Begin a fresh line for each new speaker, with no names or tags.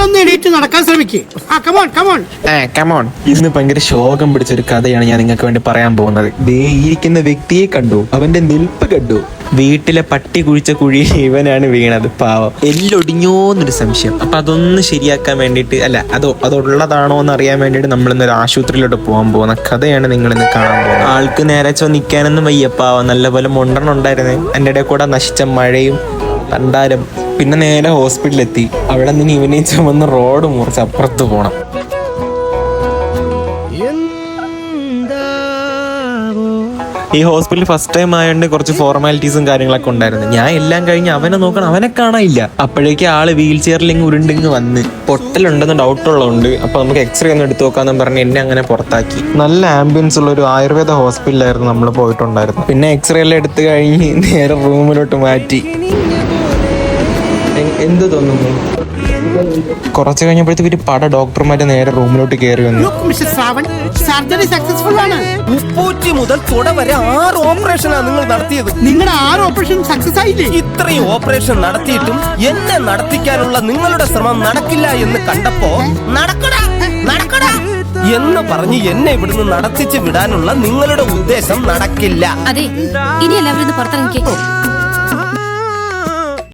ഒന്ന് എണീറ്റ് നടക്കാൻ ശ്രമിക്കേ.
കമോൺ. ഇന്ന് ഭയങ്കര ശോകം പിടിച്ചൊരു കഥയാണ് ഞാൻ നിങ്ങൾക്ക് വേണ്ടി പറയാൻ പോകുന്നത്. ദേ ഇരിക്കുന്ന വ്യക്തിയെ കണ്ടു, അവന്റെ നിൽപ്പ് കണ്ടു. വീട്ടിലെ പട്ടി കുഴിച്ച കുഴി ഇവനാണ് വീണത്. പാവം, എല്ലൊടിഞ്ഞോന്നൊരു സംശയം. അപ്പൊ അതൊന്ന് ശരിയാക്കാൻ വേണ്ടിയിട്ട്, അല്ല അതുള്ളതാണോ എന്ന് അറിയാൻ വേണ്ടിയിട്ട് നമ്മൾ ഇന്നൊരു ആശുപത്രിയിലോട്ട് പോകാൻ പോകുന്ന കഥയാണ് നിങ്ങൾ ഇന്ന് കാണാൻ പോകുന്നത്. ആൾക്ക് നേരെ നിൽക്കാനൊന്നും വയ്യപ്പാവ, നല്ലപോലെ മുണ്ടെണ്ണുണ്ടായിരുന്നേ. എൻ്റെ ഇടയിൽ കൂടെ നശിച്ച മഴയും കണ്ടാലും. പിന്നെ നേരെ ഹോസ്പിറ്റലിലെത്തി. അവിടെ നിന്ന് ഇവനെയും ചുമന്ന് റോഡ് മുറിച്ച് അപ്പുറത്ത് പോകണം. ഈ ഹോസ്പിറ്റലിൽ ഫസ്റ്റ് ടൈം ആയതുകൊണ്ട് കുറച്ച് ഫോർമാലിറ്റീസും കാര്യങ്ങളൊക്കെ ഉണ്ടായിരുന്നു. ഞാൻ എല്ലാം കഴിഞ്ഞ് അവനെ നോക്കണം, അവനെ കാണാനില്ല. അപ്പോഴേക്ക് ആള് വീൽ ചെയറിലിങ്ങ് ഉരുണ്ടിങ്ങ് വന്ന് പൊട്ടലുണ്ടെന്ന് ഡൗട്ടുള്ളതുകൊണ്ട് അപ്പൊ നമുക്ക് എക്സ്റേ ഒന്ന് എടുത്തു നോക്കാന്ന് പറഞ്ഞ് എന്നെ അങ്ങനെ പുറത്താക്കി. നല്ല ആംബിയൻസ് ഉള്ള ഒരു ആയുർവേദ ഹോസ്പിറ്റലായിരുന്നു നമ്മൾ പോയിട്ടുണ്ടായിരുന്നു. പിന്നെ എക്സ്റേ എല്ലാം എടുത്തു കഴിഞ്ഞ് നേരെ റൂമിലോട്ട് മാറ്റി. എന്ത് തോന്നുന്നു? കുറച്ച് കഴിഞ്ഞപ്പോഴത്തേക്ക് ഒരു പട ഡോക്ടർമാര് നേരെ റൂമിലോട്ട് കയറി വന്നു.
സർജറി സക്സസ്ഫുൾ ആണ്.
ഉപ്പൂറ്റി മുതൽ തുട വരെ 6 ഓപ്പറേഷനാണ് നിങ്ങൾ നടത്തിയത്.
നിങ്ങളുടെ 6 ഓപ്പറേഷൻ സക്സസ് ആയില്ലേ?
ഇത്രയും ഓപ്പറേഷൻ നടത്തിയിട്ടും എന്നെ നടത്തിക്കാനുള്ള നിങ്ങളുടെ ശ്രമം നടക്കില്ല എന്ന് കണ്ടപ്പോ നടക്കടാ എന്ന് പറഞ്ഞ് എന്നെ ഇവിടുന്ന് നടത്തിച്ച് വിടാനുള്ള നിങ്ങളുടെ ഉദ്ദേശം നടക്കില്ല.
അതെ, ഇനി എല്ലാവരും പുറത്തിറങ്ങിക്കേ.